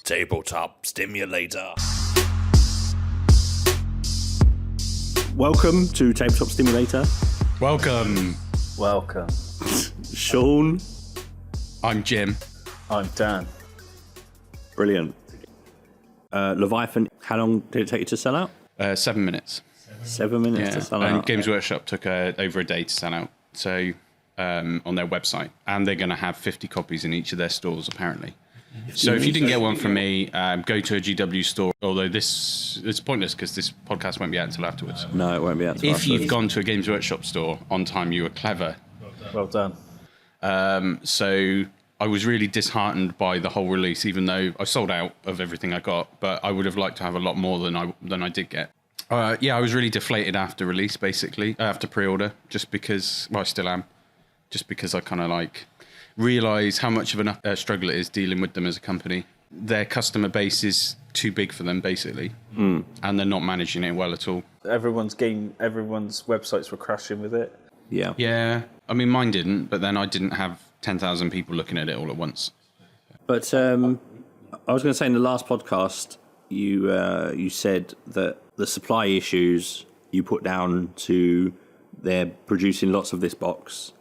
Tabletop Stimulator. Welcome to Tabletop Stimulator. Welcome. Shawn. I'm Jim. I'm Dan. Brilliant. Leviathan, how long did it take you to sell out? 7 minutes. 7 minutes to sell And out. Games Workshop took over a day to sell out. So on their website, and they're going to have 50 copies in each of their stores apparently. So if you didn't get one from me, go to a GW store. Although it's pointless because this podcast won't be out until afterwards. No, it won't be out until If you've gone to a Games Workshop store on time, you were clever. Well done. So I was really disheartened by the whole release, even though I sold out of everything I got. But I would have liked to have a lot more than I did get. I was really deflated after release, basically after pre-order, just because. Well, I still am, just because I kind of realise how much of a struggle it is dealing with them as a company. Their customer base is too big for them, basically, and they're not managing it well at all. Everyone's websites were crashing with it. Yeah. Yeah, I mean, mine didn't, but then I didn't have 10,000 people looking at it all at once. But I was going to say in the last podcast, you said that the supply issues you put down to they're producing lots of this box.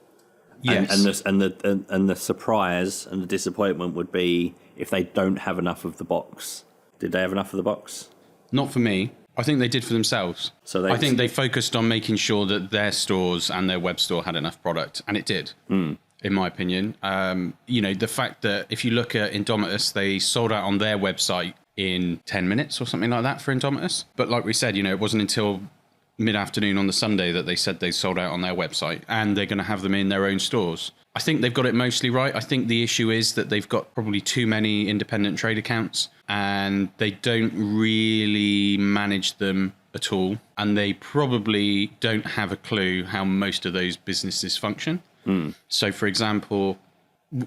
Yes. And the surprise and the disappointment would be if they don't have enough of the box. Did they have enough of the box? Not for me. I think they did for themselves. I think they focused on making sure that their stores and their web store had enough product, and it did, in my opinion. The fact that if you look at Indomitus, they sold out on their website in 10 minutes or something like that for Indomitus. But like we said, it wasn't until mid-afternoon on the Sunday that they said they sold out on their website, and they're going to have them in their own stores. I think they've got it mostly right. I think the issue is that they've got probably too many independent trade accounts, and they don't really manage them at all, and they probably don't have a clue how most of those businesses function. So, for example,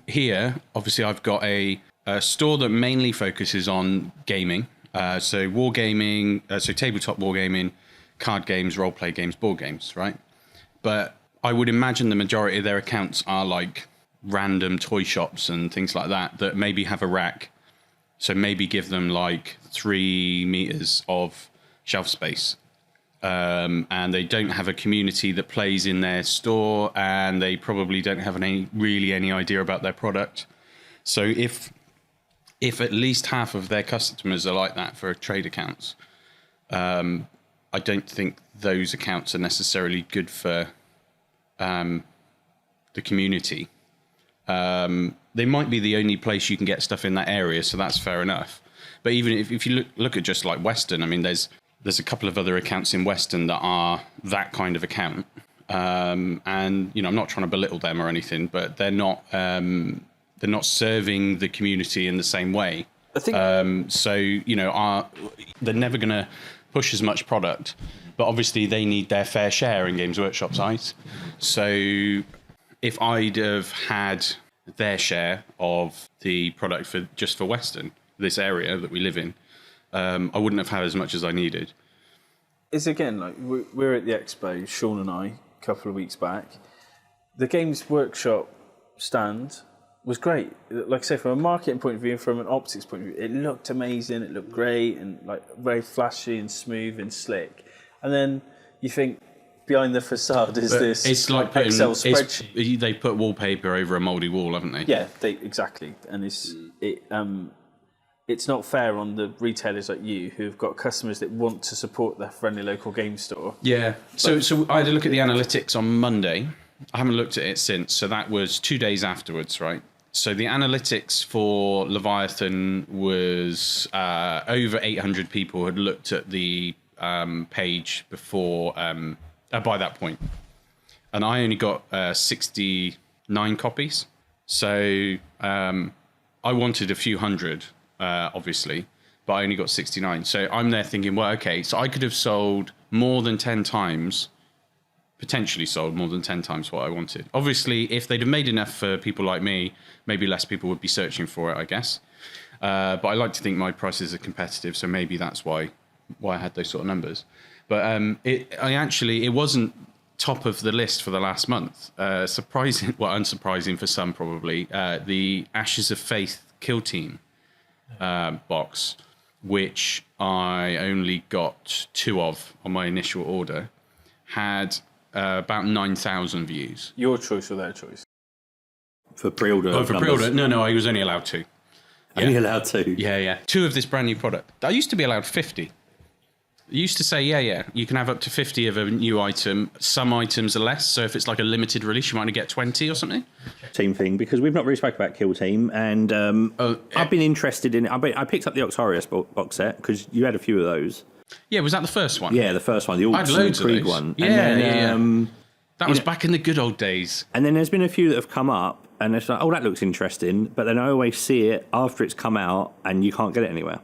here, obviously, I've got a store that mainly focuses on gaming, so wargaming, so tabletop wargaming, card games, role-play games, board games, right? But I would imagine the majority of their accounts are like random toy shops and things like that maybe have a rack. So maybe give them 3 meters of shelf space. And they don't have a community that plays in their store, and they probably don't have any idea about their product. So if at least half of their customers are like that for trade accounts, I don't think those accounts are necessarily good for the community. They might be the only place you can get stuff in that area, so that's fair enough. But even if you look at just like Western, I mean, there's a couple of other accounts in Western that are that kind of account. And I'm not trying to belittle them or anything, but they're not serving the community in the same way. I think they're never going to push as much product, but obviously they need their fair share in Games Workshop's eyes. So if I'd have had their share of the product for Western, this area that we live in, I wouldn't have had as much as I needed. It's again, we're at the Expo, Shawn and I, a couple of weeks back. The Games Workshop stand was great. Like I say, from a marketing point of view and from an optics point of view, it looked amazing, it looked great and very flashy and smooth and slick. And then you think behind the facade is this it's like Excel spreadsheet. They put wallpaper over a mouldy wall, haven't they? Yeah, exactly. And it's not fair on the retailers like you who've got customers that want to support their friendly local game store. Yeah. So I had a look at the analytics on Monday. I haven't looked at it since. So that was 2 days afterwards, right? So the analytics for Leviathan was over 800 people had looked at the page before by that point, and I only got 69 copies. So I wanted a few hundred, obviously, but I only got 69. So I'm there thinking, well, okay, so I could have sold more than 10 times. Potentially sold more than 10 times what I wanted. Obviously, if they'd have made enough for people like me, maybe less people would be searching for it, I guess. But I like to think my prices are competitive, so maybe that's why I had those sort of numbers. But it wasn't top of the list for the last month. Unsurprising for some probably. The Ashes of Faith Kill Team box, which I only got 2 of on my initial order, had about 9,000 views. Your choice or their choice? For pre-order? Oh, for pre-order? No, I was only allowed 2. Yeah. Only allowed 2? Yeah. 2 of this brand new product. I used to be allowed 50. I used to say, you can have up to 50 of a new item. Some items are less, so if it's like a limited release, you might only get 20 or something. Team thing, because we've not really spoken about Kill Team, and I've been interested in it. I picked up the Oxarius box set, because you had a few of those. Yeah, was that the first one? Yeah, the first one, the I had loads of those. one. Yeah. That was back in the good old days. And then there's been a few that have come up, and it's like, oh, that looks interesting, but then I always see it after it's come out, and you can't get it anywhere.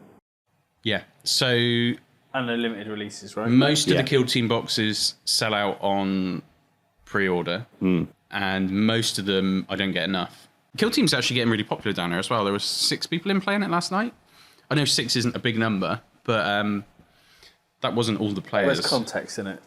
Yeah, so... And they're limited releases, right? Most of the Kill Team boxes sell out on pre-order, and most of them I don't get enough. Kill Team's actually getting really popular down there as well. There was 6 people in playing it last night. I know 6 isn't a big number, but that wasn't all the players. There's context in it.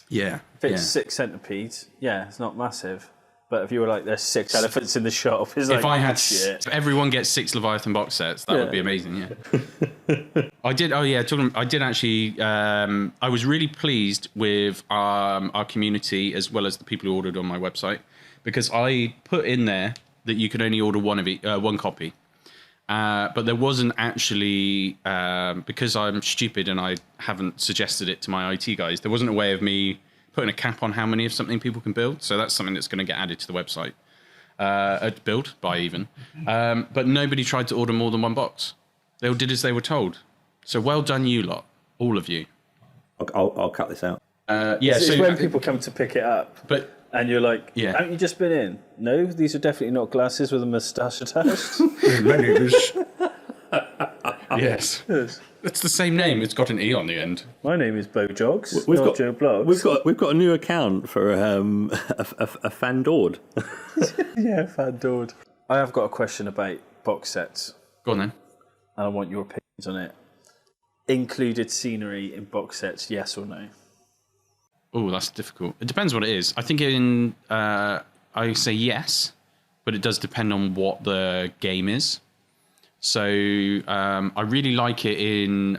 Yeah. If it's 6 centipedes, it's not massive. But if you were like, there's 6 elephants in the shop, it's like, if I had, shit. If everyone gets 6 Leviathan box sets, that would be amazing. Yeah. I did. Oh yeah, I did actually. I was really pleased with our community as well as the people who ordered on my website, because I put in there that you could only order one copy. But there wasn't actually, because I'm stupid and I haven't suggested it to my IT guys, there wasn't a way of me putting a cap on how many of something people can build. So that's something that's going to get added to the website. Buy even. But nobody tried to order more than 1 box. They all did as they were told. So well done, you lot, all of you. I'll cut this out. It's when people come to pick it up. And you're like, haven't you just been in? No, these are definitely not glasses with a moustache attached. Yes. It's the same name. It's got an E on the end. My name is Bo Jogs, not Joe Blogs. We've got a new account for a Fandord. Yeah, Fandord. I have got a question about box sets. Go on then. And I want your opinions on it. Included scenery in box sets, yes or no? Oh, that's difficult. It depends what it is. I think I say yes, but it does depend on what the game is. So I really like it in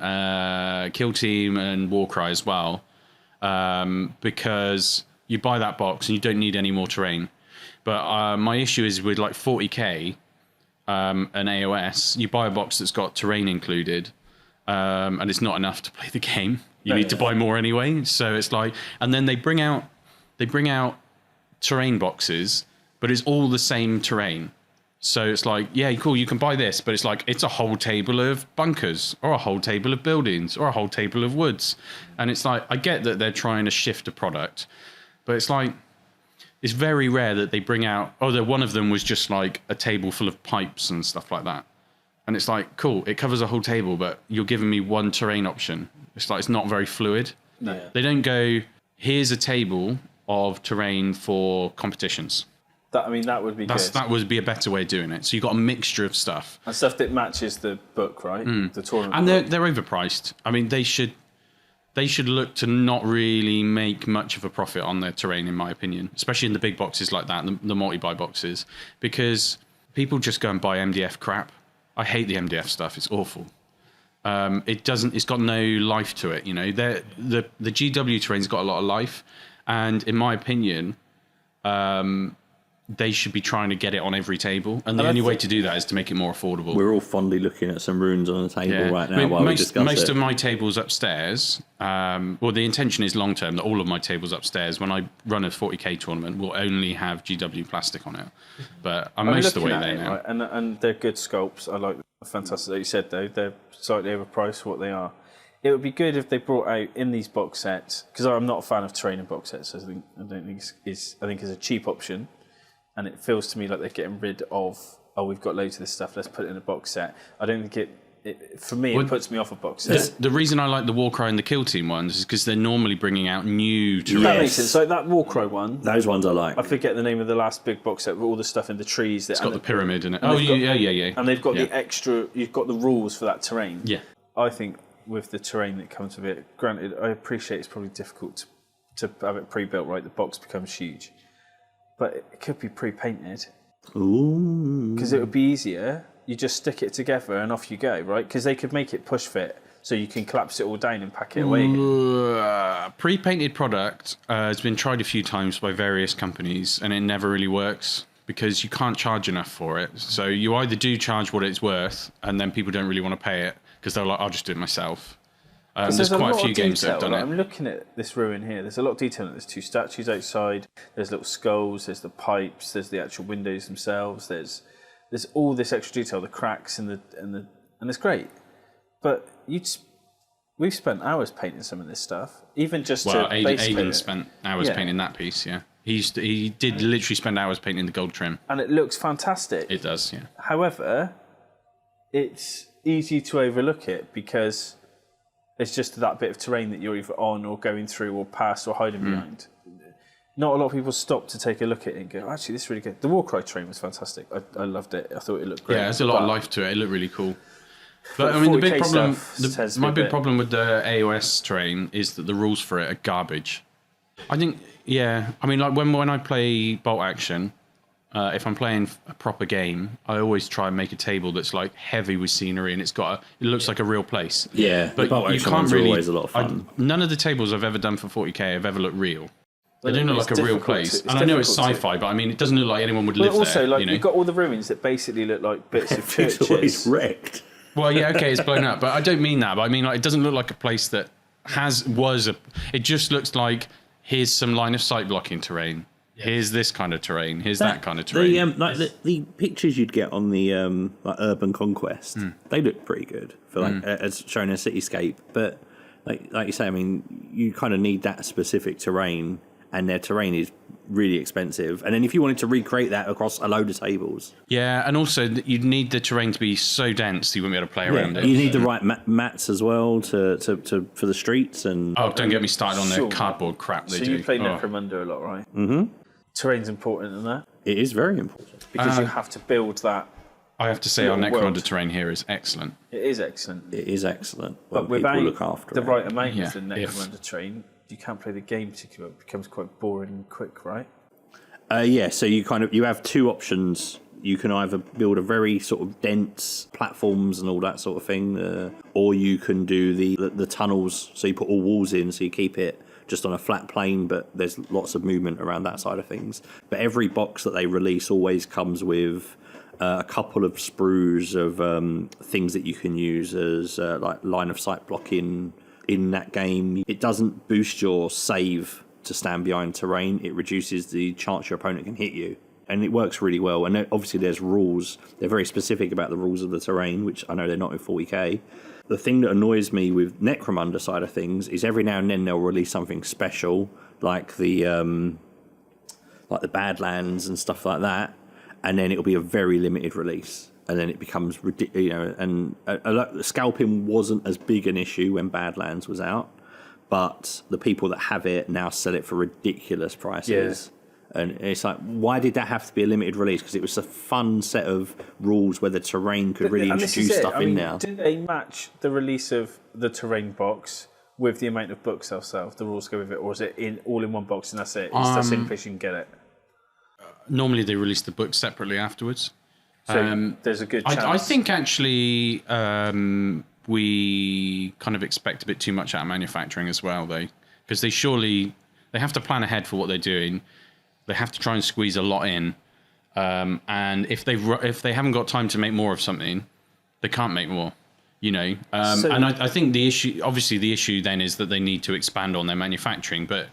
Kill Team and Warcry as well, because you buy that box and you don't need any more terrain. But my issue is with like 40k and AOS, you buy a box that's got terrain included, and it's not enough to play the game. You need to buy more anyway. So it's like, and then they bring out terrain boxes, but it's all the same terrain. So it's like, yeah, cool, you can buy this, but it's like, it's a whole table of bunkers or a whole table of buildings or a whole table of woods. And it's like, I get that they're trying to shift a product, but it's like, it's very rare that they bring out, one of them was just like a table full of pipes and stuff like that. And it's like, cool, it covers a whole table, but you're giving me one terrain option. It's like, it's not very fluid. No. They don't go, here's a table of terrain for competitions. That would be good. That would be a better way of doing it. So you've got a mixture of stuff. And stuff that matches the book, right? The tournament. And they're overpriced. I mean, they should look to not really make much of a profit on their terrain, in my opinion, especially in the big boxes like that, the multi-buy boxes, because people just go and buy MDF crap. I hate the MDF stuff. It's awful. It's got no life to it. You know, the GW terrain's got a lot of life, and in my opinion, they should be trying to get it on every table, and the only way to do that is to make it more affordable. We're all fondly looking at some runes on the table right now while we discuss most of my tables upstairs, the intention is long term that all of my tables upstairs, when I run a 40k tournament, will only have GW plastic on it. But I'm most of the way there now. Right? And they're good sculpts. I like them. Fantastic. Like you said, though, they're slightly overpriced for what they are. It would be good if they brought out in these box sets, because I'm not a fan of terrain in box sets. I think it's a cheap option. And it feels to me like they're getting rid of, we've got loads of this stuff, let's put it in a box set. I don't think it puts me off a box set. The reason I like the Warcry and the Kill Team ones is because they're normally bringing out new terrain. That makes sense. So that Warcry one. Those ones I like. I forget the name of the last big box set with all the stuff in the trees. It's got the pyramid in it. Yeah. And they've got the extra, you've got the rules for that terrain. Yeah. I think with the terrain that comes with it. Granted, I appreciate it's probably difficult to have it pre-built, right? The box becomes huge. But it could be pre-painted. Ooh. Because it would be easier. You just stick it together and off you go, right? Because they could make it push fit, so you can collapse it all down and pack it away again. Pre-painted product has been tried a few times by various companies, and it never really works because you can't charge enough for it. So you either do charge what it's worth, and then people don't really want to pay it because they're like, I'll just do it myself. There's quite a few games that have done it. I'm looking at this ruin here. There's a lot of detail. There's 2 statues outside. There's little skulls. There's the pipes. There's the actual windows themselves. There's all this extra detail, the cracks and it's great. But we've spent hours painting some of this stuff, even just Aidan spent hours painting that piece. Yeah, he did literally spend hours painting the gold trim, and it looks fantastic. It does, yeah. However, it's easy to overlook it because it's just that bit of terrain that you're either on or going through or past or hiding behind. Not a lot of people stop to take a look at it and go, actually, this is really good. The Warcry terrain was fantastic. I loved it. I thought it looked great. Yeah, there's a lot of life to it. It looked really cool. But I mean, the big problem, my big problem with the AOS terrain is that the rules for it are garbage. I think, yeah. I mean, like when I play Bolt Action, if I'm playing a proper game, I always try and make a table that's like heavy with scenery and it looks like a real place. Yeah, but you can't really. Always a lot of fun. None of the tables I've ever done for 40k have ever looked real. They don't look like a real place. And I know it's sci-fi, but I mean, it doesn't look like anyone would live there. Also, like, you've got all the ruins that basically look like bits of churches. It's always wrecked. Well, yeah, okay, it's blown up, but I don't mean that. But I mean, like, it doesn't look like a place that it just looks like, here's some line of sight blocking terrain. Here's this kind of terrain. Here's that kind of terrain. The pictures you'd get on the like Urban Conquest, they look pretty good for as showing a cityscape. But like you say, I mean, you kind of need that specific terrain, and their terrain is really expensive. And then if you wanted to recreate that across a load of tables, yeah, and also you'd need the terrain to be so dense you wouldn't be able to play around it. You need the right mats as well to for the streets. And don't get me started on their cardboard crap. So you play Necromunda a lot, right? Mm-hmm. Terrain's important in that. It is very important because you have to build that. I have to say, our Necromunda terrain here is excellent. It is excellent. It is excellent. But without look after the right amount of the Necromunda terrain, you can't play the game particularly. It becomes quite boring and quick, right? Yeah. So you have 2 options. You can either build a very sort of dense platforms and all that sort of thing, or you can do the tunnels. So you put all walls in, so you keep it just on a flat plane, but there's lots of movement around that side of things. But every box that they release always comes with a couple of sprues of things that you can use as like line of sight blocking in that game. It doesn't boost your save to stand behind terrain. It reduces the chance your opponent can hit you. And it works really well. And obviously there's rules. They're very specific about the rules of the terrain, which I know they're not in 40k. The thing that annoys me with Necromunda side of things is every now and then they'll release something special, like the Badlands and stuff like that, and then it'll be a very limited release, and then it becomes ridiculous. And scalping wasn't as big an issue when Badlands was out, but the people that have it now sell it for ridiculous prices. Yeah. And it's like, why did that have to be a limited release? Because it was a fun set of rules where the terrain could really introduce stuff in now. Did they match the release of the terrain box with the amount of books they'll sell? The rules go with it, or is it all in one box and that's it? It's the same place you can get it. Normally they release the books separately afterwards. So there's a good chance. I think actually we kind of expect a bit too much out of manufacturing as well, though, because they have to plan ahead for what they're doing. They have to try and squeeze a lot in, and if they haven't got time to make more of something, they can't make more. And I think the issue then is that they need to expand on their manufacturing. But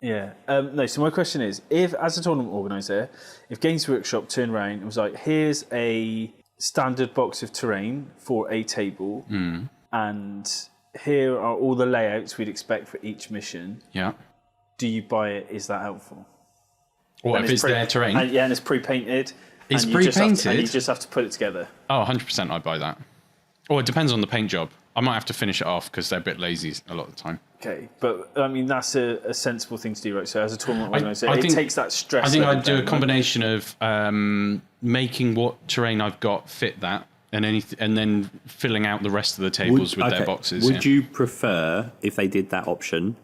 so my question is, if as a tournament organizer, if Games Workshop turned around and was like, here's a standard box of terrain for a table, and here are all the layouts we'd expect for each mission. Yeah. Do you buy it? Is that helpful? Or if it's their terrain? And it's pre-painted. It's pre-painted? And you just have to put it together. Oh, 100% I'd buy that. Or it depends on the paint job. I might have to finish it off because they're a bit lazy a lot of the time. Okay, but I mean, that's a sensible thing to do, right? So as a tournament organizer, it takes that stress. I think I'd do a combination of making what terrain I've got fit that and then filling out the rest of the tables with their boxes. Would you prefer, if they did that option,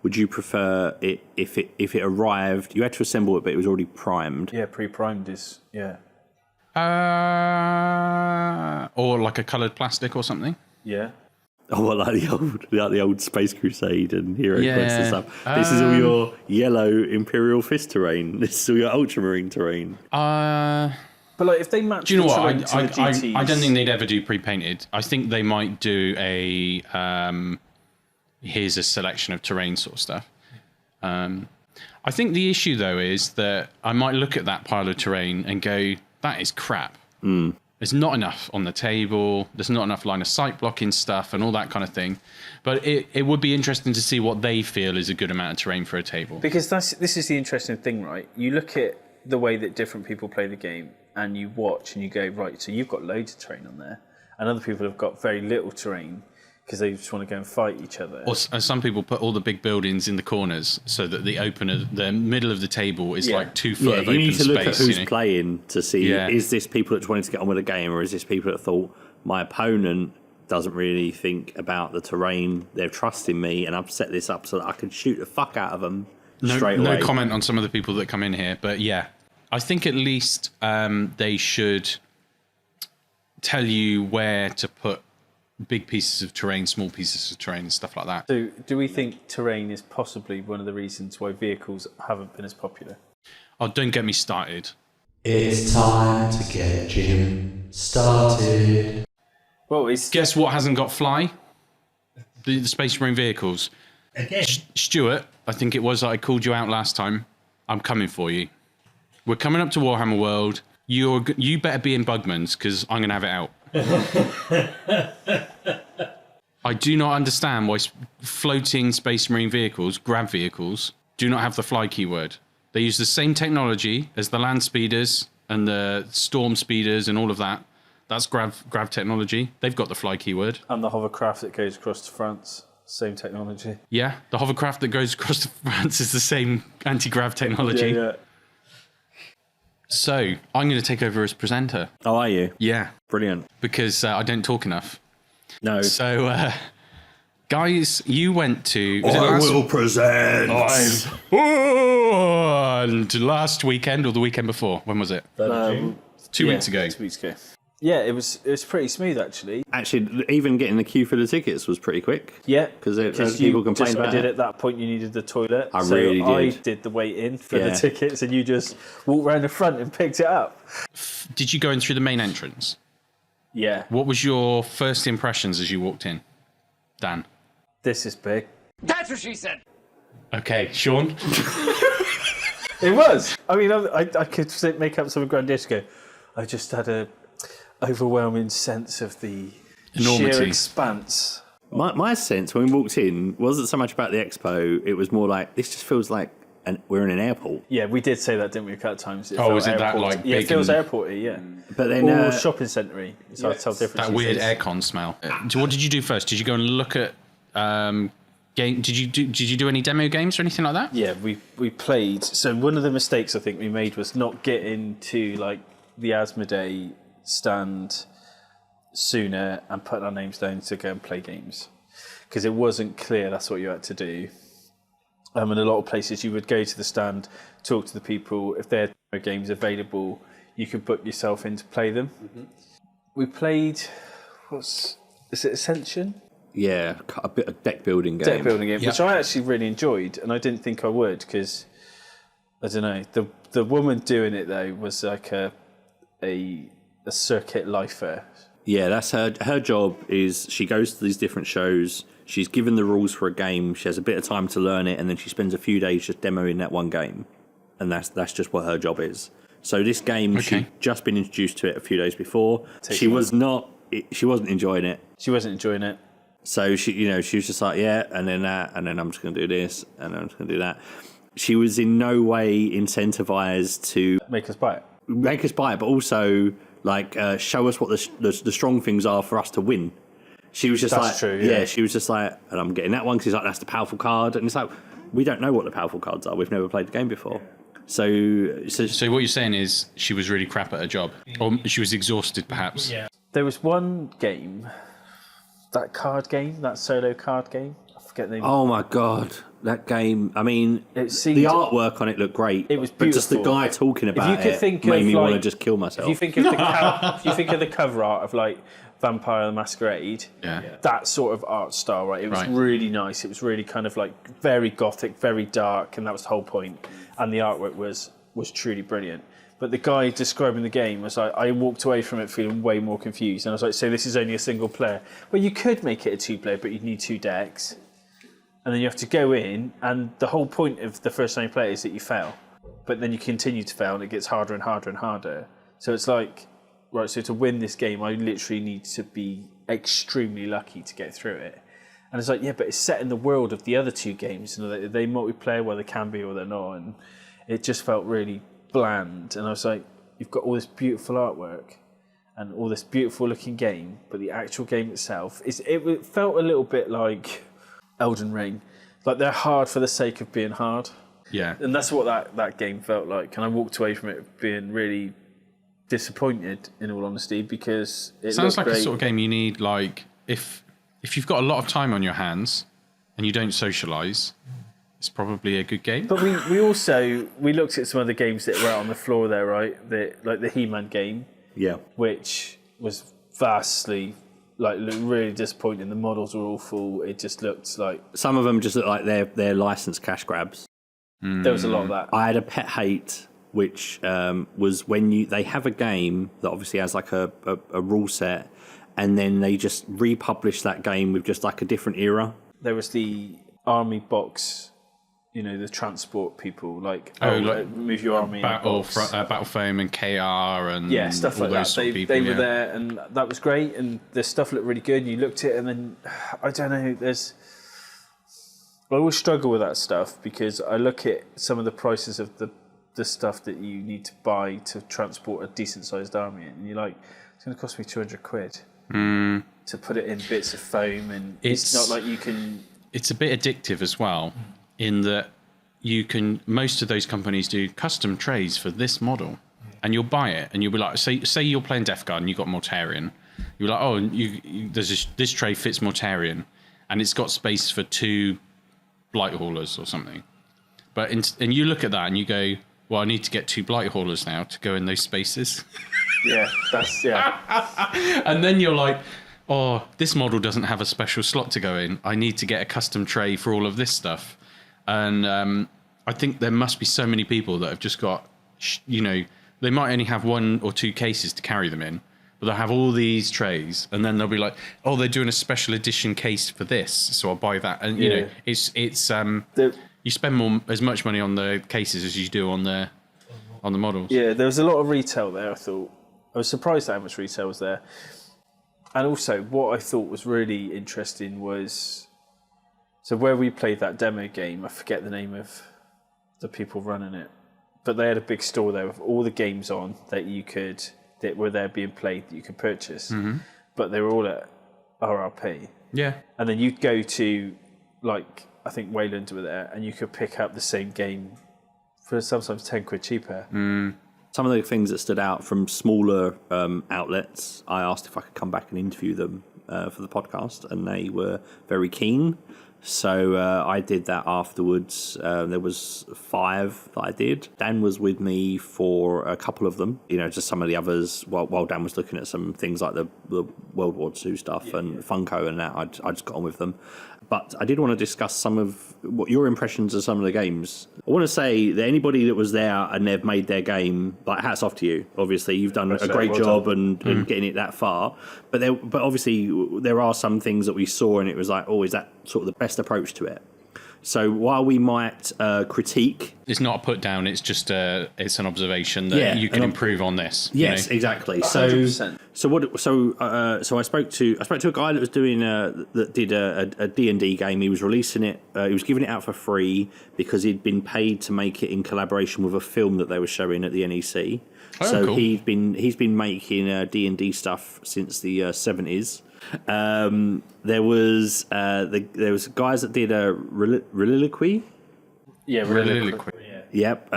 would you prefer it if it arrived, you had to assemble it, but it was already primed? Yeah, pre-primed is, yeah. Or like a coloured plastic or something? Yeah. Oh, well, like the old Space Crusade and Hero Quest and stuff. This is all your yellow Imperial Fist terrain. This is all your Ultramarine terrain. But like, if they match, do you know what? I don't think they'd ever do pre-painted. I think they might do a here's a selection of terrain sort of stuff. I think the issue though is that I might look at that pile of terrain and go, that is crap. There's not enough on the table. There's not enough line of sight blocking stuff and all that kind of thing. But it would be interesting to see what they feel is a good amount of terrain for a table. Because this is the interesting thing, right? You look at the way that different people play the game and you watch and you go, right, so you've got loads of terrain on there. And other people have got very little terrain because they just want to go and fight each other. Or some people put all the big buildings in the corners so that the middle of the table is like 2 foot of open space. You need to look at who's playing to see, is this people that just wanted to get on with the game, or is this people that thought, my opponent doesn't really think about the terrain, they're trusting me, and I've set this up so that I can shoot the fuck out of them straight away. No comment on some of the people that come in here, but yeah. I think at least they should tell you where to put big pieces of terrain, small pieces of terrain, and stuff like that. So do we think terrain is possibly one of the reasons why vehicles haven't been as popular? Oh, don't get me started. It's time to get Jim started. Well, guess what hasn't got fly? The Space Marine vehicles. Again? Stuart, I think it was that I called you out last time. I'm coming for you. We're coming up to Warhammer World. You better be in Bugman's because I'm going to have it out. I do not understand why floating Space Marine vehicles, grab vehicles, do not have the fly keyword. They use the same technology as the land speeders and the storm speeders and all of that. That's grav technology. They've got the fly keyword. And the hovercraft that goes across to France, same technology. Yeah, the hovercraft that goes across to France is the same anti-grav technology. Yeah. So, I'm going to take over as presenter. Oh, are you? Yeah. Brilliant. Because I don't talk enough. No. So, guys, you went to... I will present. And last weekend or the weekend before? When was it? 2 weeks ago. 2 weeks ago. Yeah, it was pretty smooth, actually. Actually, even getting the queue for the tickets was pretty quick. Yeah. Because people complained about I did at that point, you needed the toilet. I really did. I did the wait in for the tickets, and you just walked around the front and picked it up. Did you go in through the main entrance? Yeah. What was your first impressions as you walked in, Dan? This is big. That's what she said. Okay, Shawn? It was. I mean, I could make up something grandiose. Go, I just had a overwhelming sense of the enormity, sheer expanse. My sense when we walked in wasn't so much about the expo. It was more like, this just feels like we're in an airport. Yeah, we did say that, didn't we, a couple of times? Was it that like big? Yeah, it feels airporty, yeah. But then... Or shopping centre-y. It's hard to tell difference. That weird aircon smell. What did you do first? Did you go and look at... game? Did you do any demo games or anything like that? Yeah, we played. So one of the mistakes I think we made was not getting to like the Asmodee stand sooner and putting our names down to go and play games, because it wasn't clear that's what you had to do. In a lot of places you would go to the stand, talk to the people. If there are games available, you could book yourself in to play them. Mm-hmm. We played, is it Ascension? Yeah, a bit of deck building game. Which I actually really enjoyed, and I didn't think I would, because I don't know. The woman doing it though was like a circuit lifer. Yeah, that's her job. Is she goes to these different shows. She's given the rules for a game. She has a bit of time to learn it, and then she spends a few days just demoing that one game, and that's just what her job is. So this game, she'd just been introduced to it a few days before. She wasn't enjoying it. She wasn't enjoying it. So she was just like, yeah, and then that, and then I'm just going to do this, and then I'm just going to do that. She was in no way incentivized to make us buy it, but also like show us what the strong things are for us to win. She was just she was just like, and I'm getting that one because he's like, that's the powerful card, and it's like, we don't know what the powerful cards are. We've never played the game before. So what you're saying is she was really crap at her job, or she was exhausted, perhaps. Yeah. There was one game, that solo card game. I forget the name. Oh my god, that game! I mean, the artwork on it looked great. It was beautiful. But just the guy talking about it made me want to just kill myself. If you think of the cover art of like Vampire the Masquerade, that sort of art style, right? It was really nice. It was really kind of like very gothic, very dark, and that was the whole point. And the artwork was truly brilliant. But the guy describing the game was like, I walked away from it feeling way more confused. And I was like, so this is only a single player. Well, you could make it a 2-player, but you'd need 2 decks. And then you have to go in, and the whole point of the first time you play is that you fail. But then you continue to fail, and it gets harder and harder and harder. So it's like, right, so to win this game, I literally need to be extremely lucky to get through it. And it's like, yeah, but it's set in the world of the other 2 games. And they multiplayer, well, they can be or they're not. And it just felt really bland. And I was like, you've got all this beautiful artwork and all this beautiful looking game, but the actual game itself, it felt a little bit like Elden Ring. Like they're hard for the sake of being hard. Yeah. And that's what that game felt like. And I walked away from it being really disappointed, in all honesty, because it sounds like great. a sort of game you need, like, if you've got a lot of time on your hands and you don't socialise, it's probably a good game. But we also looked at some other games that were out on the floor there, right? Like the He-Man game, which was vastly really disappointing. The models were awful. It just looked like some of them just look like they're licensed cash grabs. There was a lot of that. I had a pet hate, which was when they have a game that obviously has like a rule set, and then they just republish that game with just like a different era. There was the army box. You know, the transport people, like move your army. Battle Foam and KR and stuff like that. They were there, and that was great. And the stuff looked really good. You looked at it, and then I don't know. I always struggle with that stuff because I look at some of the prices of the stuff that you need to buy to transport a decent sized army, and you're like, it's going to cost me £200 to put it in bits of foam, and it's not like you can. It's a bit addictive as well. In that most of those companies do custom trays for this model, and you'll buy it, and you'll be like, say you're playing Death Guard and you've got Mortarion, you're like, oh, this tray fits Mortarion, and it's got space for 2 Blight Haulers or something, and you look at that and you go, well, I need to get 2 Blight Haulers now to go in those spaces. And then you're like, oh, this model doesn't have a special slot to go in. I need to get a custom tray for all of this stuff. And I think there must be so many people that have just got, they might only have 1 or 2 cases to carry them in, but they'll have all these trays, and then they'll be like, oh, they're doing a special edition case for this, so I'll buy that. And, you know, you spend as much money on the cases as you do on the models. Yeah, there was a lot of retail there, I thought. I was surprised at how much retail was there. And also, what I thought was really interesting was... So where we played that demo game, I forget the name of the people running it, but they had a big store there with all the games on that were there being played that you could purchase, but they were all at RRP. Yeah. And then you'd go to, like, I think Wayland were there, and you could pick up the same game for sometimes £10 cheaper. Some of the things that stood out from smaller outlets, I asked if I could come back and interview them for the podcast, and they were very keen. So I did that afterwards. There was 5 that I did. Dan was with me for a couple of them. Just some of the others. While Dan was looking at some things like the World War II stuff and Funko and that, I just got on with them. But I did want to discuss some of what your impressions of some of the games. I want to say that anybody that was there and they've made their game, like, hats off to you. Obviously, you've done a great job and getting it that far. But obviously, there are some things that we saw and it was like, oh, is that sort of the best approach to it? So while we might critique... It's not a put down, it's just it's an observation that you can improve on this. Yes, exactly. 100%. So I spoke to a guy that was doing that did a D&D game. He was releasing it. He was giving it out for free because he'd been paid to make it in collaboration with a film that they were showing at the NEC. Cool. He's been making D&D stuff since the 70s. There was guys that did a Reliloquy. Yeah, Reliloquy. Yep.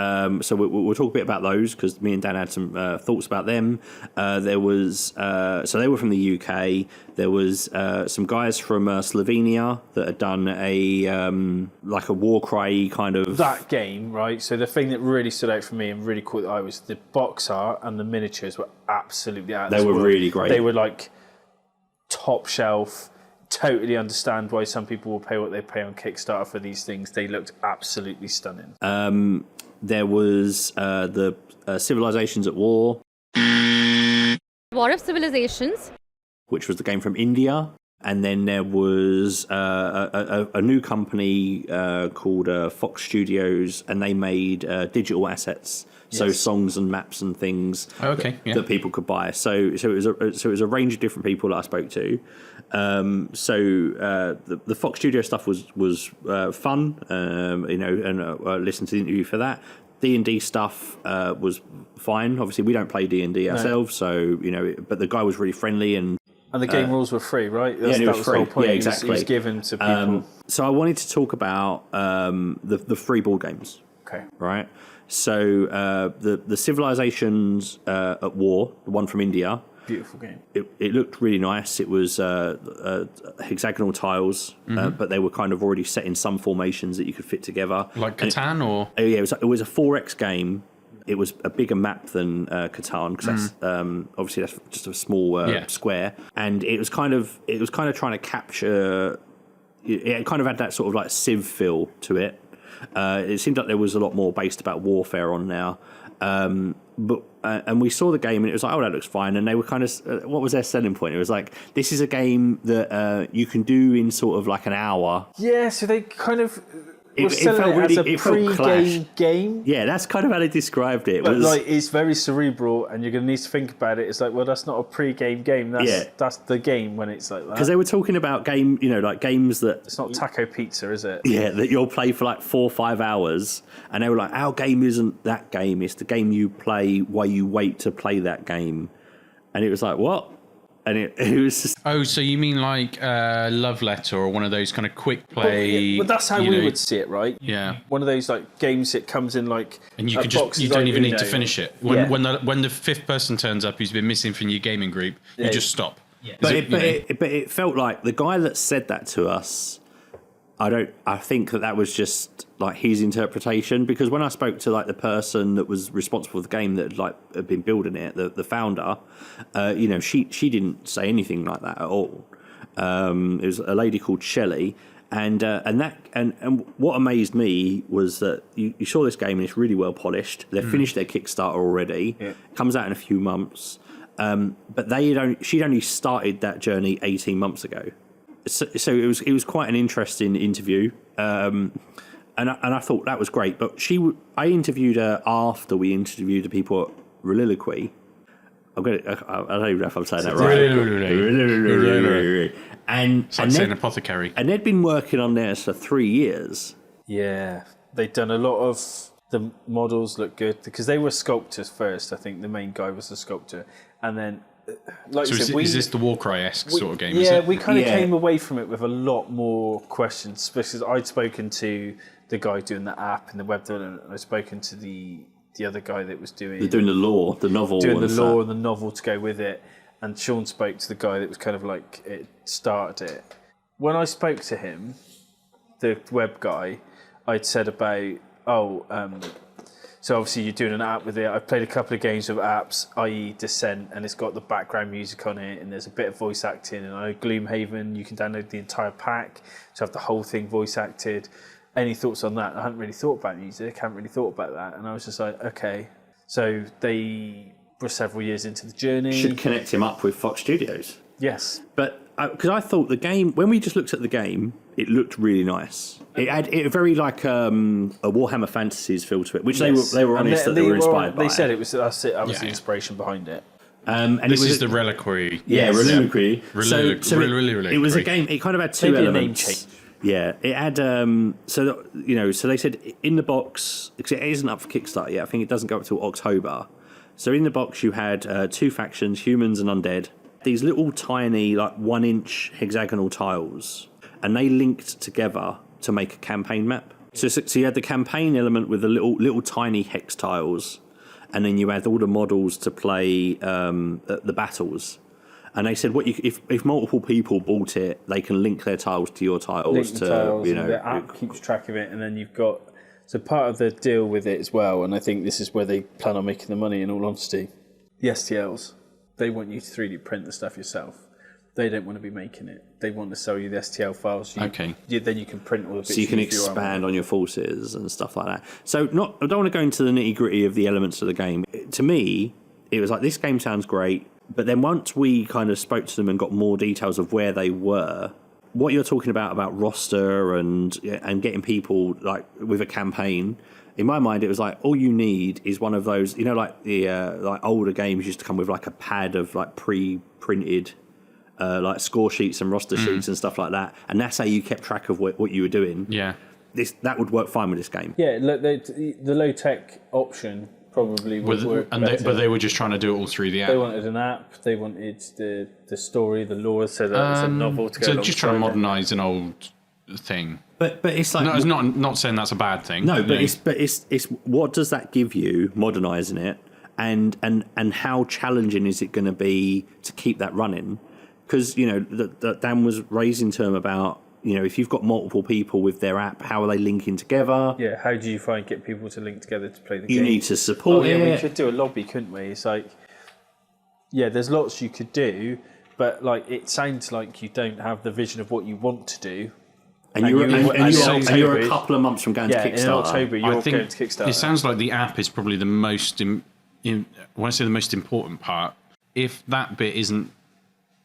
So we'll talk a bit about those because me and Dan had some thoughts about them. There was so they were from the UK. There was some guys from Slovenia that had done a like a Warcry kind of that game, right? So the thing that really stood out for me and really caught the eye was the box art and the miniatures were absolutely out of this They were world. really great. They were like top shelf. Totally understand why some people will pay what they pay on Kickstarter for these things. They looked absolutely stunning. There was the Civilizations at War. War of Civilizations, which was the game from India. And then there was a new company called Fox Studios, and they made digital assets, so songs and maps and things that people could buy. So it was a range of different people that I spoke to. The Fox Studio stuff was fun, and I listened to the interview for that. D&D stuff was fine. Obviously, we don't play D&D ourselves, so but the guy was really friendly and the game rules were free, right? That was free. The whole point. Yeah, exactly. It was given to people. So I wanted to talk about the free board games. Okay. Right. So the Civilizations at War, the one from India. Beautiful game. It looked really nice. It was hexagonal tiles, but they were kind of already set in some formations that you could fit together. Like Catan, or yeah, it was a 4X game. It was a bigger map than Catan because that's obviously that's just a small square, and it was kind of trying to capture. It kind of had that sort of like Civ feel to it. It seemed like there was a lot more based about warfare on now. And we saw the game and it was like, oh, that looks fine. And they were kind of, what was their selling point? It was like, this is a game that you can do in sort of like an hour. Yeah, so they kind of It felt really, as a pre-game game. Yeah, that's kind of how they described it. But like, it's very cerebral, and you're going to need to think about it. It's like, well, that's not a pre-game game. That's the game when it's like that. Because they were talking about like games that it's not taco pizza, is it? Yeah, that you'll play for like 4 or 5 hours, and they were like, our game isn't that game. It's the game you play while you wait to play that game. And it was like, what? And it was just... Oh, so you mean like Love Letter or one of those kind of quick play... But that's how we would see it, right? Yeah. One of those like games that comes in like... And you don't even need to finish it. When the fifth person turns up who's been missing from your gaming group, you just stop. Yeah. But it felt like the guy that said that to us, I think that was just like his interpretation, because when I spoke to like the person that was responsible for the game that had been building it, the founder, she didn't say anything like that at all. It was a lady called Shelley, and what amazed me was that you saw this game and it's really well polished. They've finished their Kickstarter already. Yeah. Comes out in a few months, but she'd only started that journey 18 months ago. So it was quite an interesting interview, and I thought that was great. But I interviewed her after we interviewed the people at Reliloquy. I don't even know if I'm saying that right. And it's like saying apothecary. And they'd been working on theirs for 3 years. Yeah, they'd done a lot of the models look good because they were sculptors first. I think the main guy was a sculptor, and then. Like so is this the Warcry-esque sort of game? Yeah, we kind of came away from it with a lot more questions because I'd spoken to the guy doing the app and the web development, and I'd spoken to the other guy that was doing the lore, the novel, doing the lore and the novel to go with it, and Shawn spoke to the guy that was kind of like it started it. When I spoke to him, the web guy, I'd said about so obviously you're doing an app with it. I've played a couple of games with apps, i.e. Descent, and it's got the background music on it, and there's a bit of voice acting. And I know Gloomhaven, you can download the entire pack to have the whole thing voice acted. Any thoughts on that? I hadn't really thought about music, haven't really thought about that. And I was just like, okay. So they were several years into the journey. Should connect him up with Fox Studios. Yes. But because I thought the game, when we just looked at the game, it looked really nice. It had very like a Warhammer Fantasies feel to it, which they were honest that they were inspired by. They said it was the inspiration behind it. And this is the Reliquary. Yeah, Reliquary. Reliquary. It was a game. It kind of had two elements. Name change. Yeah, it had. So they said in the box, because it isn't up for Kickstarter yet. I think it doesn't go up till October. So in the box you had two factions, humans and undead. These little tiny, like 1-inch hexagonal tiles, and they linked together to make a campaign map. So you had the campaign element with the little tiny hex tiles, and then you had all the models to play the battles. And they said, if multiple people bought it, they can link their tiles to your tiles. The app keeps track of it, and then you've got part of the deal with it as well. And I think this is where they plan on making the money. In all honesty, the STLs, they want you to 3D print the stuff yourself. They don't want to be making it. They want to sell you the STL files. Then you can print all the bits. So you can expand on your forces and stuff like that. So I don't want to go into the nitty gritty of the elements of the game. To me, it was like, this game sounds great. But then once we kind of spoke to them and got more details of where they were, what you're talking about roster and getting people like with a campaign, in my mind, it was like, all you need is one of those, like the like older games used to come with like a pad of like pre-printed like score sheets and roster sheets and stuff like that, and that's how you kept track of what you were doing. Yeah, that would work fine with this game. Yeah, the low tech option probably would work better. But they were just trying to do it all through the app. They wanted an app. They wanted the story, the lore, so that it's a novel to go. So just trying to modernise an old thing. But it's like, no, it's not saying that's a bad thing. No, but it's what does that give you modernising it, and how challenging is it going to be to keep that running? Because Dan was raising term about if you've got multiple people with their app, how are they linking together? Yeah, how do you get people to link together to play the game? You need to support it. We could do a lobby, couldn't we? It's like, there's lots you could do, but like it sounds like you don't have the vision of what you want to do. And you're a couple of months from going to Kickstarter. In October, you're going to Kickstarter. It sounds like the app is probably the most, when I say the most important part, if that bit isn't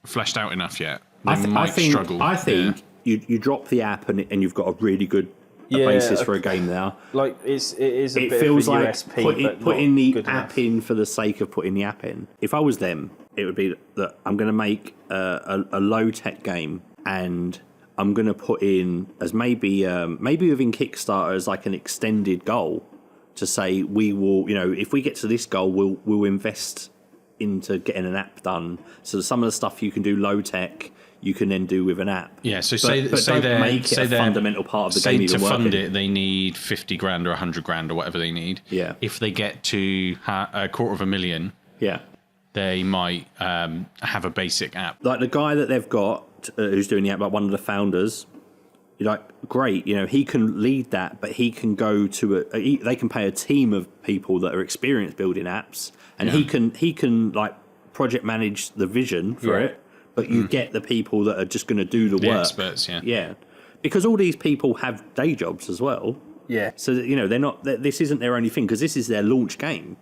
fleshed out enough yet, they might struggle. I think you drop the app and you've got a really good basis for a game there. Like it is a it bit feels of a like USP, putting the app enough. in for the sake of putting the app in. If I was them, it would be that I'm going to make a low tech game, and I'm going to put in as maybe within Kickstarter as like an extended goal to say we will, if we get to this goal, we'll invest into getting an app done. So some of the stuff you can do low tech, you can then do with an app. Yeah, so but don't make it a fundamental part of the game. To fund it, they need 50 grand or 100 grand or whatever they need. Yeah. If they get to $250,000, they might have a basic app. Like the guy that they've got who's doing the app, like one of the founders, you're like, great, he can lead that, but he can go to they can pay a team of people that are experienced building apps, and he can like project manage the vision for it. But you get the people that are just going to do the work. Experts, Yeah. Because all these people have day jobs as well. Yeah. So, they're not, this isn't their only thing, because this is their launch game.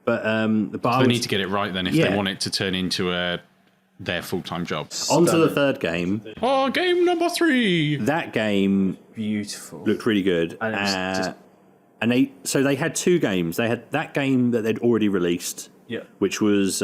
But they need to get it right then if they want it to turn into their full-time job. On to the third game. Oh, game number 3. That game beautiful. Looked really good. And they had 2 games. They had that game that they'd already released, which was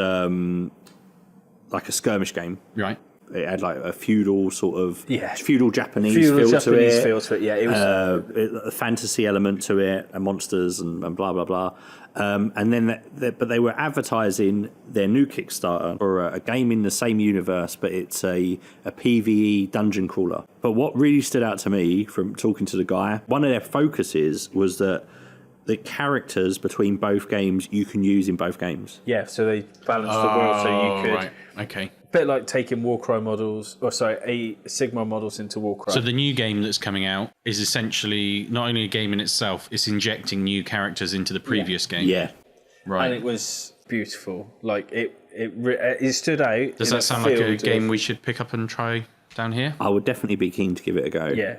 like a skirmish game. Right. It had like a feudal sort of feudal Japanese feel to it. Yeah, it was a fantasy element to it, and monsters and blah blah blah. And then, but they were advertising their new Kickstarter for a game in the same universe, but it's a PvE dungeon crawler. But what really stood out to me from talking to the guy, one of their focuses was that the characters between both games you can use in both games. Yeah, so they balanced the world so you could. Right. Okay. A bit like taking Warcry models, Sigma models into Warcry. So the new game that's coming out is essentially not only a game in itself, it's injecting new characters into the previous game. Yeah. Right. And it was beautiful. Like it stood out. Does that sound like a game we should pick up and try down here? I would definitely be keen to give it a go. Yeah.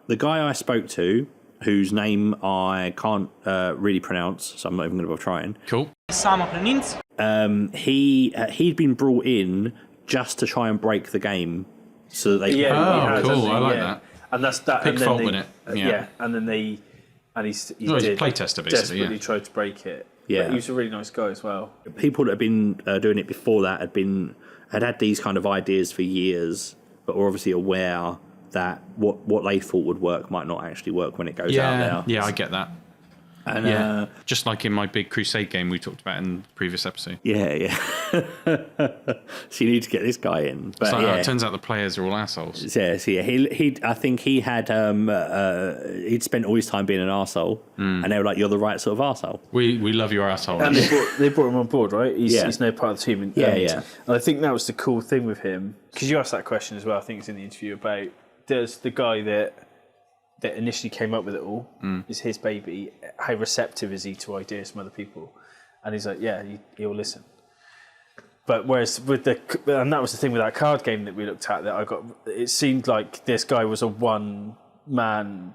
The guy I spoke to, whose name I can't really pronounce, so I'm not even going to bother trying. Cool. He'd been brought in just to try and break the game, so that they. Yeah. Cool. I like that. And that's that. Pick fault with it. Yeah. And then he he's a playtester basically. Desperately tried to break it. Yeah. But he was a really nice guy as well. People that had been doing it before that had these kind of ideas for years, but were obviously aware that what they thought would work might not actually work when it goes out there. Yeah, I get that. And just like in my big Crusade game we talked about in the previous episode. Yeah. So you need to get this guy in. But It turns out the players are all assholes. Yeah. He I think he had he'd spent all his time being an arsehole, and they were like, "You're the right sort of arsehole." We love your asshole. And they brought him on board, right? He's now part of the team. And I think that was the cool thing with him, because you asked that question as well. I think it's in the interview about, does the guy that initially came up with it all, is his baby, how receptive is he to ideas from other people? And he's like, he'll listen. But whereas and that was the thing with that card game that we looked at, it seemed like this guy was a one-man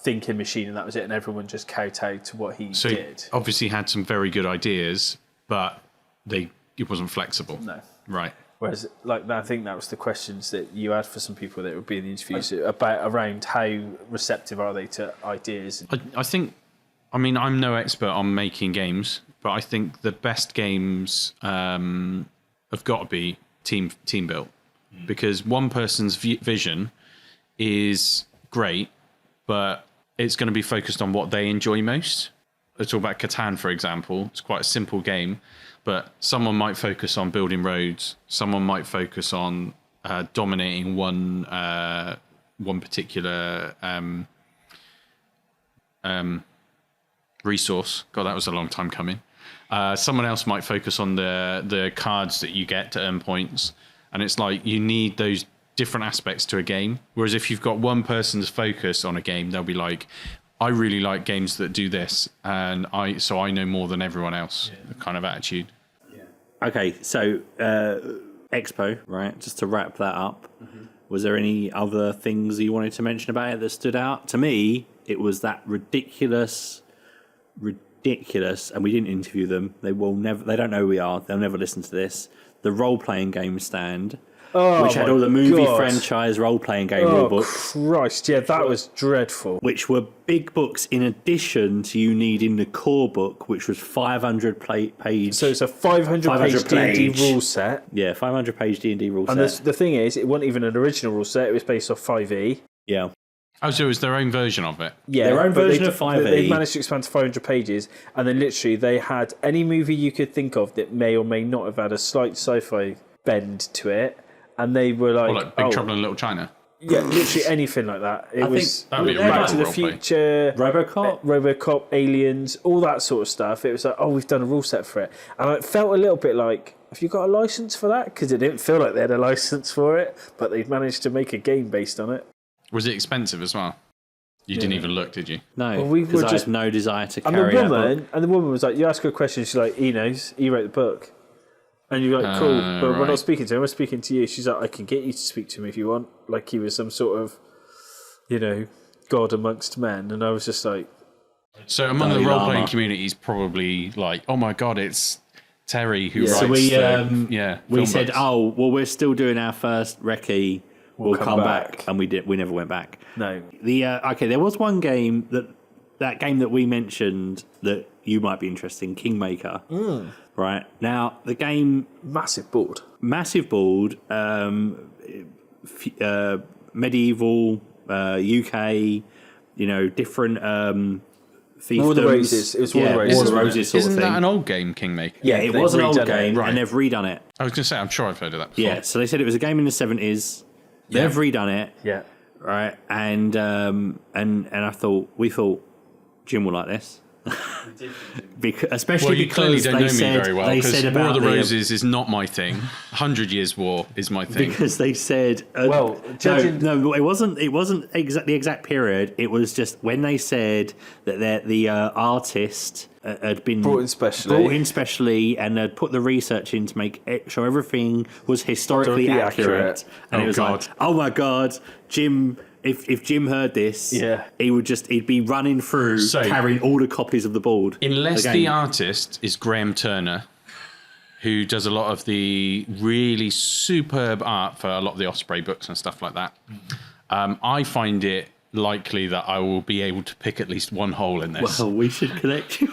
thinking machine, and that was it, and everyone just kowtowed to what he did. Obviously he had some very good ideas, but it wasn't flexible. No. Right. Whereas, I think that was the questions that you had for some people that would be in the interviews around how receptive are they to ideas. I think, I'm no expert on making games, but I think the best games have got to be team built, because one person's vision is great, but it's going to be focused on what they enjoy most. Let's talk about Catan, for example. It's quite a simple game, but someone might focus on building roads. Someone might focus on dominating one particular resource. God, that was a long time coming. Someone else might focus on the cards that you get to earn points, and it's like you need those different aspects to a game. Whereas if you've got one person's focus on a game, they'll be like, I really like games that do this, and I know more than everyone else. Kind of attitude. Okay, so Expo, right? Just to wrap that up, was there any other things you wanted to mention about it that stood out? To me, it was that ridiculous, and we didn't interview them. They don't know who we are. They'll never listen to this. The role-playing game stand, which had all the movie franchise role-playing game rulebooks. Oh, Christ, yeah, that was dreadful. Which were big books in addition to you needing the core book, which was 500 page. So it's a 500 page D&D rule set. Yeah, 500 page D&D rule set. And the thing is, it wasn't even an original rule set. It was based off 5e. Yeah. Oh, so it was their own version of it? Yeah, their own version of 5e. They managed to expand to 500 pages, and then literally they had any movie you could think of that may or may not have had a slight sci-fi bend to it. And they were like Big Trouble in Little China? Yeah, literally anything like that. It was that'd be a Back to the role Future, RoboCop, Aliens, all that sort of stuff. It was like, we've done a rule set for it. And it felt a little bit like, have you got a license for that? Because it didn't feel like they had a license for it, but they'd managed to make a game based on it. Was it expensive as well? You didn't even look, did you? No, because I had no desire to carry that book. And the woman was like, you ask her a question, she's like, he knows, he wrote the book. And you're like, cool, but we're not speaking to him, we're speaking to you. She's like, I can get you to speak to him if you want. Like he was some sort of, God amongst men. And I was just like... So among the role-playing community, he's probably like, oh my God, it's Terry who writes so we said, books. We're still doing our first recce. We'll come back. And we never went back. No. There was one game that game that we mentioned that you might be interested in, Kingmaker. Right now, the game massive board, medieval UK, different fiefdoms. War of the Roses. It was War of the Roses. War of the Roses sort Isn't of thing. That an old game, Kingmaker? Yeah, it was an old game, right. and they've redone it. I was going to say, I'm sure I've heard of that before. Yeah, so they said it was a game in the 70s. They've redone it. Yeah. Right, and we thought Jim will like this. Especially you because clearly don't know me said, very well. They Because said War about of the Roses is not my thing. 100 Years War is my thing. Because they said, it wasn't the exact period. It was just when they said that the artist had been brought in specially, and had put the research in to make sure everything was historically accurate. And it was like, oh my God, Jim. If Jim heard this, he'd be running through carrying all the copies of the board. Unless the artist is Graham Turner, who does a lot of the really superb art for a lot of the Osprey books and stuff like that, I find it likely that I will be able to pick at least one hole in this. Well, we should connect you.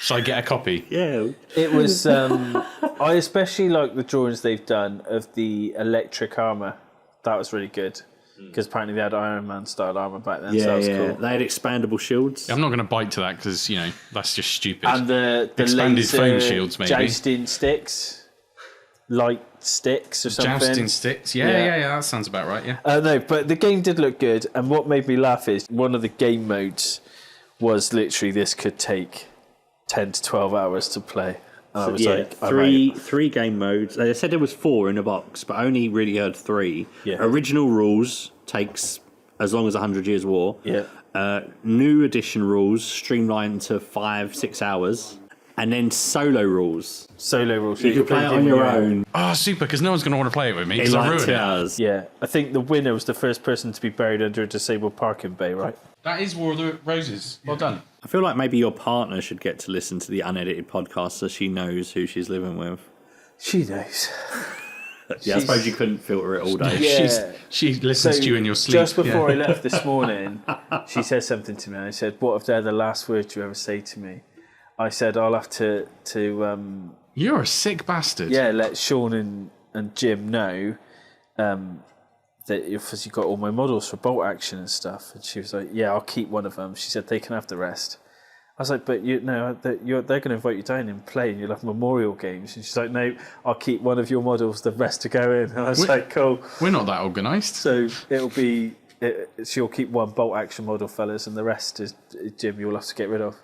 Shall I get a copy? Yeah. It was. I especially like the drawings they've done of the electric armor. That was really good. because apparently they had Iron Man style armor back then. So that was cool. They had expandable shields. I'm not going to bite to that because that's just stupid. And the expanded laser foam shields, maybe jousting sticks, light sticks or something. Jousting sticks, yeah. That sounds about right. Yeah. No, but the game did look good. And what made me laugh is one of the game modes was literally this could take 10 to 12 hours to play. I was three game modes. They said there was 4 in a box, but I only really heard 3. Yeah. Original rules takes as long as 100 Years' War. Yeah. New edition rules streamlined to 5-6 hours, and then solo rules. You can play it on your own. Oh, super! Because no one's going to want to play it with me because I ruined 2 it. hours. Yeah, I think the winner was the first person to be buried under a disabled parking bay, right? That is War of the Roses. Well done. I feel like maybe your partner should get to listen to the unedited podcast so she knows who she's living with. She knows. Yeah, I suppose you couldn't filter it all day. Yeah. She listens to you in your sleep. Just before I left this morning, she said something to me. I said, "What if they're the last words you ever say to me?" I said, "I'll have to You're a sick bastard. yeah, let Shawn and Jim know that if you've got all my models for bolt action and stuff." And she was like, "Yeah, I'll keep one of them." She said, "They can have the rest." I was like, "But they're going to invite you down and play, and you'll have memorial games." And she's like, "No, I'll keep one of your models. The rest to go in." And I was like, "Cool." We're not that organised. So it'll be she'll keep one bolt action model, fellas, and the rest is Jim. You'll have to get rid of.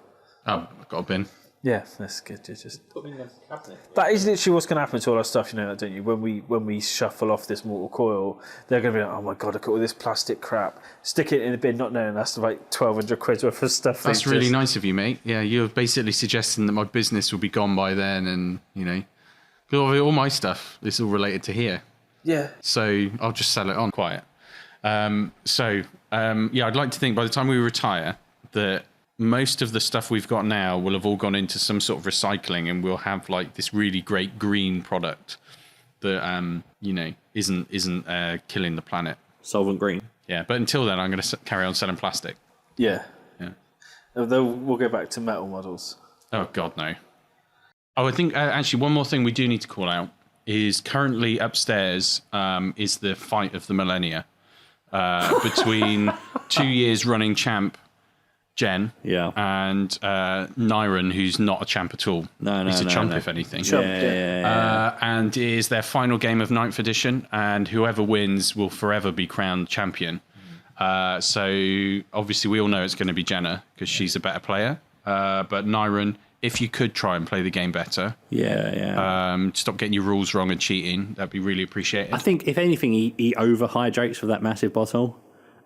Oh, I've got a bin. Yeah, that's good. You just put me in the cabinet. That is literally what's going to happen to all our stuff. You know that, don't you? When we shuffle off this mortal coil, they're going to be like, "Oh my god, look at all this plastic crap." Stick it in the bin, not knowing that's like 1,200 quid worth of stuff. That's really nice of you, mate. Yeah, you're basically suggesting that my business will be gone by then, and all my stuff is all related to here. Yeah. So I'll just sell it on quiet. I'd like to think by the time we retire that most of the stuff we've got now will have all gone into some sort of recycling, and we'll have like this really great green product that isn't killing the planet. Solvent green. Yeah, but until then, I'm going to carry on selling plastic. Yeah. Yeah. Although we'll go back to metal models. Oh God, no. Oh, I think actually one more thing we do need to call out is currently upstairs is the fight of the millennia between 2 years running champ Jen, and Nyron, who's not a champ at all. He's a chump, if anything. And it is their final game of 9th edition, and whoever wins will forever be crowned champion. So obviously we all know it's going to be Jenna, because she's a better player. But Nyron, if you could try and play the game better, stop getting your rules wrong and cheating, that'd be really appreciated. I think, if anything, he overhydrates with that massive bottle.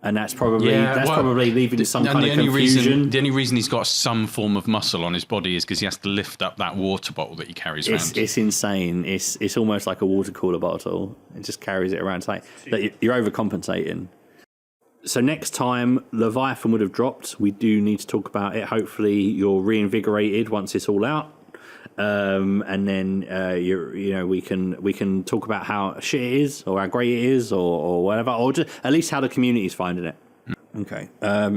And that's probably leaving some kind of confusion. The only reason he's got some form of muscle on his body is because he has to lift up that water bottle that he carries around. It's insane. It's almost like a water cooler bottle. It just carries it around. It's like you're overcompensating. So next time Leviathan would have dropped, we do need to talk about it. Hopefully you're reinvigorated once it's all out. And then we can talk about how shit it is, or how great it is, or whatever, or just at least how the community is finding it. Okay,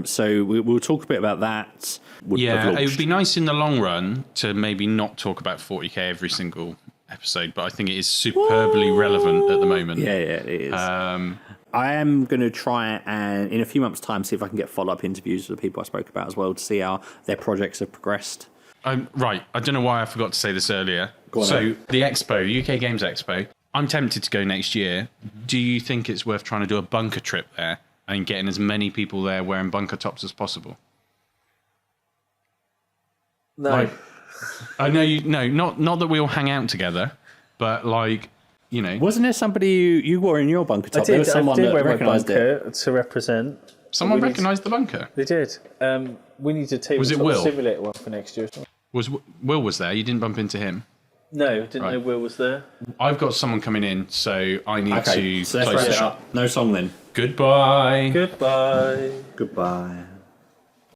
so we'll talk a bit about that. It would be nice in the long run to maybe not talk about 40k every single episode, but I think it is superbly relevant at the moment. Yeah, it is. I am going to try and, in a few months' time, see if I can get follow-up interviews with the people I spoke about as well, to see how their projects have progressed. Right, I don't know why I forgot to say this earlier. The Expo, UK Games Expo, I'm tempted to go next year. Mm-hmm. Do you think it's worth trying to do a bunker trip there and getting as many people there wearing bunker tops as possible? No. I know not that we all hang out together, but Wasn't there somebody you wore in your bunker top? There was someone that recognised it. To represent. Someone recognised the bunker? They did. We need to take Tabletop Stimulator one for next year. Will was there? You didn't bump into him? No, didn't know Will was there. I've got someone coming in, so I need to so let's wrap it up. No song then. Goodbye. Goodbye. Goodbye.